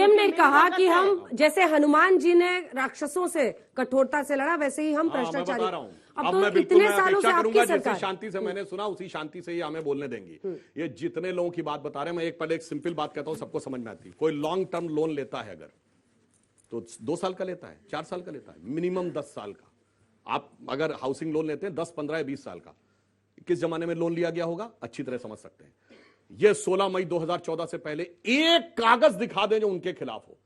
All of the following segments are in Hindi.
पीएम ने कहा कि हम जैसे हनुमान जी ने राक्षसों से कठोरता से लड़ा, वैसे ही हम भ्रष्टाचारी। अब तो इतने सालों से आपकी सरकार, शांति से मैंने सुना, उसी शांति से ही हमें बोलने देंगी। ये जितने लोगों की बात बता रहे हैं, मैं पहले एक सिंपल बात कहता हूं, सबको समझ में आती है। कोई लॉन्ग टर्म लोन लेता है अगर, तो 2 साल का लेता है, 4 साल का लेता है, मिनिमम 10 साल का। आप अगर हाउसिंग लोन लेते हैं 10, 15 या 20 साल का, किस जमाने में लोन लिया गया होगा अच्छी तरह समझ सकते हैं। ये 16 मई 2014 से पहले एक कागज दिखा दें जो उनके खिलाफ हो।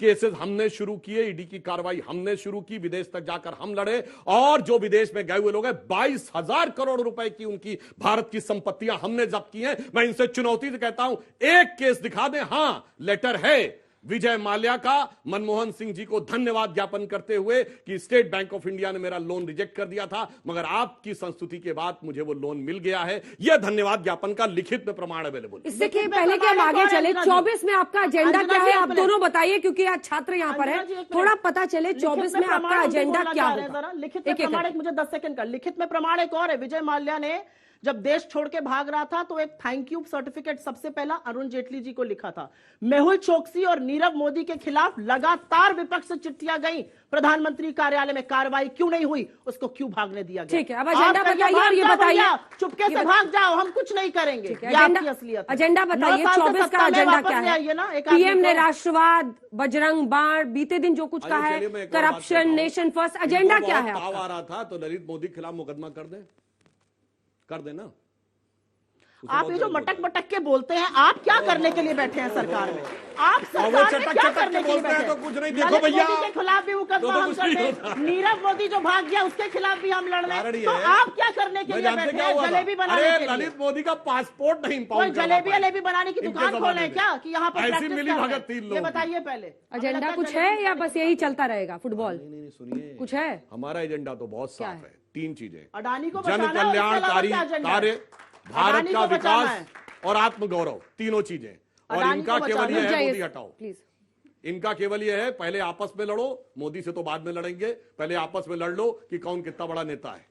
केसेस हमने शुरू किए, ईडी की कार्रवाई हमने शुरू की, विदेश तक जाकर हम लड़े, और जो विदेश में गए हुए लोग हैं 22,000 करोड़ रुपए की उनकी भारत की संपत्तियां हमने जब्त की हैं। मैं इनसे चुनौती से कहता हूं, एक केस दिखा दें। हां, लेटर है विजय माल्या का मनमोहन सिंह जी को धन्यवाद ज्ञापन करते हुए कि स्टेट बैंक ऑफ इंडिया ने मेरा लोन रिजेक्ट कर दिया था, मगर आपकी संस्तुति के बाद मुझे वो लोन मिल गया है। यह धन्यवाद ज्ञापन का लिखित में प्रमाण अवेलेबल। इससे पहले कि हम आगे चले, 24 में आपका एजेंडा क्या है, आप दोनों बताइए, क्योंकि आज छात्र यहाँ पर है, थोड़ा पता चले 24 में आपका एजेंडा क्या है। लिखित में प्रमाण, मुझे 10 सेकंड का लिखित में प्रमाण एक और है। विजय माल्या ने जब देश छोड़ के भाग रहा था तो एक थैंक यू सर्टिफिकेट सबसे पहला अरुण जेटली जी को लिखा था। मेहुल चोकसी और नीरव मोदी के खिलाफ लगातार विपक्ष से चिट्ठियां गई, प्रधानमंत्री कार्यालय में कार्रवाई क्यों नहीं हुई, उसको क्यों भागने दिया गया। ठीक है, अब एजेंडा बताइए और ये बताइए, चुपके से भाग जाओ, हम कुछ नहीं करेंगे। एजेंडा बताइए, 24 का एजेंडा क्या है। पीएम ने राष्ट्रवाद, बजरंग बाण, बीते दिन जो कुछ कहा है, करप्शन, नेशन फर्स्ट, एजेंडा क्या है। आ रहा था तो ललित मोदी के खिलाफ मुकदमा कर देना। आप ये जो मटक मटक के बोलते हैं, आप क्या करने के लिए बैठे हैं सरकार में? आप सरकार में क्या करने के लिए बैठे हैं? तो कुछ नहीं, देखो भैया, मोदी के खिलाफ भी मुकदमा हम कर रहे, नीरव मोदी जो भाग गया उसके खिलाफ भी हम लड़ रहे हैं, तो आप क्या करने के लिए बैठे हैं? जलेबी बनाने के लिए। ललित मोदी का पासपोर्ट नहीं, जलेबी बनाने की दुकान खोले क्या कि यहाँ पर ऐसी मिली भगत 3 लोग? ये बताइए पहले, एजेंडा कुछ है या बस यही चलता रहेगा फुटबॉल? नहीं, सुनिए, कुछ है। हमारा एजेंडा तो बहुत साफ है। 3 चीजें, अडानी को जन कल्याणकारी कार्य, भारत का विकास और आत्मगौरव, तीनों चीजें। और इनका केवल यह है, मोदी हटाओ, इनका केवल यह है, पहले आपस में लड़ो, मोदी से तो बाद में लड़ेंगे, पहले आपस में लड़ लो कि कौन कितना बड़ा नेता है।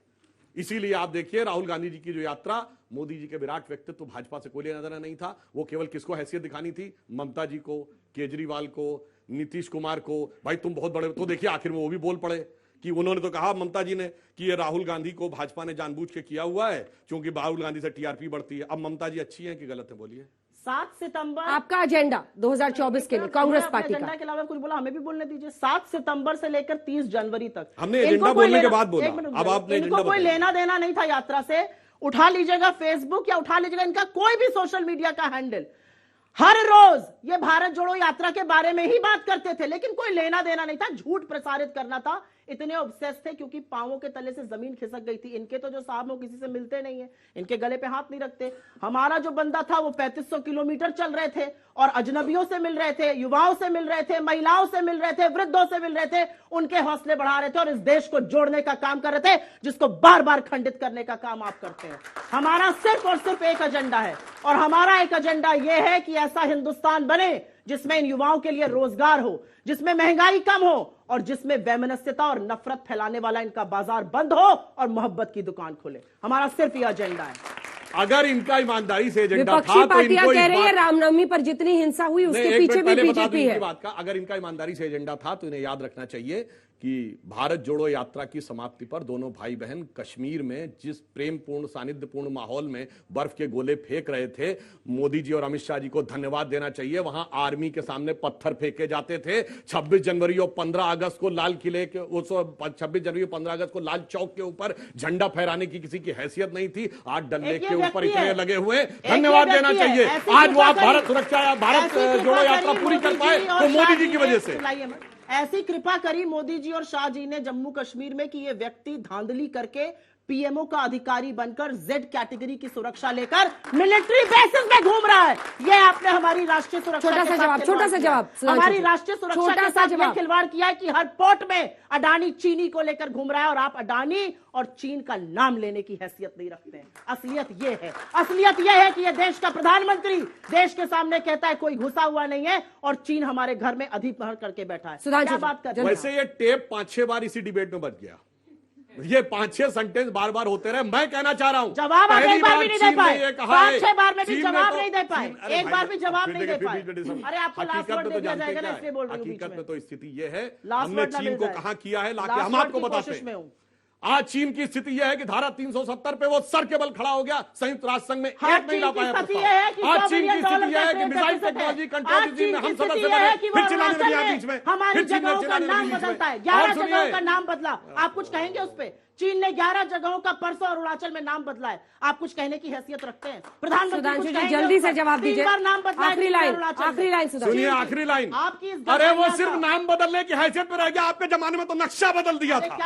इसीलिए आप देखिए राहुल गांधी जी की जो यात्रा, मोदी जी के विराट व्यक्तित्व, भाजपा से कोई लेना देना नहीं था। वो केवल किसको हैसियत दिखानी थी? ममता जी को, केजरीवाल को, नीतीश कुमार को। भाई तुम बहुत बड़े, तो देखिए आखिर में वो भी बोल पड़े कि उन्होंने तो कहा, ममता जी ने, कि ये राहुल गांधी को भाजपा ने जानबूझ के किया हुआ है क्योंकि राहुल गांधी से टीआरपी बढ़ती है। अब ममता जी अच्छी हैं कि गलत है, बोलिए। 7 सितंबर आपका एजेंडा 2024 के लिए कांग्रेस पार्टी का के अलावा कुछ बोला, हमें भी बोलने दीजिए। 7 सितंबर से लेकर 30 जनवरी तक हमने एजेंडा बोलने के बाद बोला। अब आपने इनको कोई लेना देना नहीं था यात्रा से। उठा लीजिएगा फेसबुक या उठा लीजिएगा इनका कोई भी सोशल मीडिया का हैंडल, हर रोज ये भारत जोड़ो यात्रा के बारे में ही बात करते थे, लेकिन कोई लेना देना नहीं था। झूठ प्रसारित करना था, इतने ऑब्सेस थे क्योंकि पांवों के तले से जमीन खिसक गई थी। इनके तो जो साहब वो किसी से मिलते नहीं है, इनके गले पे हाथ नहीं रखते। हमारा जो बंदा था वो 3500 किलोमीटर चल रहे थे और अजनबियों से मिल रहे थे, युवाओं से मिल रहे थे, महिलाओं से मिल रहे थे, वृद्धों से मिल रहे थे, उनके हौसले बढ़ा रहे थे और इस देश को जोड़ने का काम कर रहे थे, जिसको बार बार खंडित करने का काम आप करते हैं। हमारा सिर्फ और सिर्फ एक एजेंडा है, और हमारा एक एजेंडा यह है कि ऐसा हिंदुस्तान बने जिसमें इन युवाओं के लिए रोजगार हो, जिसमें महंगाई कम हो और जिसमें वैमनस्यता और नफरत फैलाने वाला इनका बाजार बंद हो और मोहब्बत की दुकान खुले। हमारा सिर्फ यह एजेंडा है। अगर इनका ईमानदारी से एजेंडा था तो इनको कह रही है रामनवमी पर जितनी हिंसा हुई उसके पीछे भी बीजेपी है। बात का अगर इनका ईमानदारी से एजेंडा था तो इन्हें याद रखना चाहिए कि भारत जोड़ो यात्रा की समाप्ति पर दोनों भाई बहन कश्मीर में जिस प्रेमपूर्ण सानिध्यपूर्ण माहौल में बर्फ के गोले फेंक रहे थे, मोदी जी और अमित शाह जी को धन्यवाद देना चाहिए। वहां आर्मी के सामने पत्थर फेंके जाते थे। 26 जनवरी और 15 अगस्त को लाल किले के 26 जनवरी और 15 अगस्त को लाल चौक के ऊपर झंडा फहराने की किसी की हैसियत नहीं थी। आज डल लेक के ऊपर इतने लगे हुए, धन्यवाद देना चाहिए। आज वो आप भारत सुरक्षा, भारत जोड़ो यात्रा पूरी कर पाए तो मोदी जी की वजह से। ऐसी कृपा करी मोदी जी और शाह जी ने जम्मू कश्मीर में कि ये व्यक्ति धांधली करके पीएमओ का अधिकारी बनकर जेड कैटेगरी की सुरक्षा लेकर मिलिट्री बेसिस में घूम रहा है। ये आपने हमारी राष्ट्रीय सुरक्षा छोटा सा जवाब हमारी राष्ट्रीय सुरक्षा के साथ ये खिलवाड़ किया है कि हर पोर्ट में अडानी चीनी को लेकर घूम रहा है और आप अडानी और चीन का नाम लेने की हैसियत नहीं रखते हैं। असलियत ये है, असलियत ये है कि ये देश का प्रधानमंत्री देश के सामने कहता है कोई घुसा हुआ नहीं है और चीन हमारे घर में अधिपहर करके बैठा है। क्या बात करते हैं? वैसे ये टेप 5-6 बार इसी डिबेट में बच गया। ये 5-6 सेंटेंस बार बार होते रहे। मैं कहना चाह रहा हूं, जवाब आप एक बार भी नहीं दे पाए, ये कहा है 5-6 बार में भी चीन ने जवाब तो- नहीं दे पाए, अरे एक भाई, बार भी जवाब फिर नहीं दे देखिए, पाए। फिर डिस्कशन। अरे आपको लास्ट हकीकत वर्ड में दे तो दिया जानते जाएगा ना, क्या इसलिए है? बोल रही हूँ बीच हकीकत में में। तो स्थिति ये है, लास्ट हमने वर्ड ना चीन मिल को जाए। कहां किया है, लाके लास्ट हम वर्ड आपको की बताते कोशिश में हैं। हूं। आज चीन की स्थिति यह है कि धारा 370 पे वो सर के बल खड़ा हो गया, संयुक्त राष्ट्र संघ में हाँ, एक नहीं ला चीन की पाया स्थिति प्रस्ताव। यह है कि आज 100 चीन की बिलियन डॉलर स्थिति यह है का कि मिसाइल deficit है। टेक्नोलॉजी आज कंट्रोल चीन में हम की स्थिति सदस्य यह है बने, कि वो फिर चिल्लाने लगे अरुणाचल यहाँ बीच में, हमारी फिर चीन ने जगहों का चिल्लाने नाम लगे बीच बदलता है, में। 11 और सुनिए, जगहों का नाम बदला। आप कुछ कहेंगे उस पे? चीन ने 11 जगहों का परसों अरुणाचल में नाम बदला है, आप कुछ कहने की हैसियत रखते हैं? प्रधानमंत्री सुधांशु कुछ जी कहेंगे जल्दी उस से पर? जवाब 3 दीजिए। बार नाम बदला है आखिरी चीन ने लाइन, अरुणाचल में। आखिरी लाइन सुधांशु। सुनिए आखिरी लाइन। आपकी इस अरे वो गठबंधन सिर्फ का- नाम बदलने की हैसियत में रह गया, आपके जमाने में तो नक्शा बदल दिया था।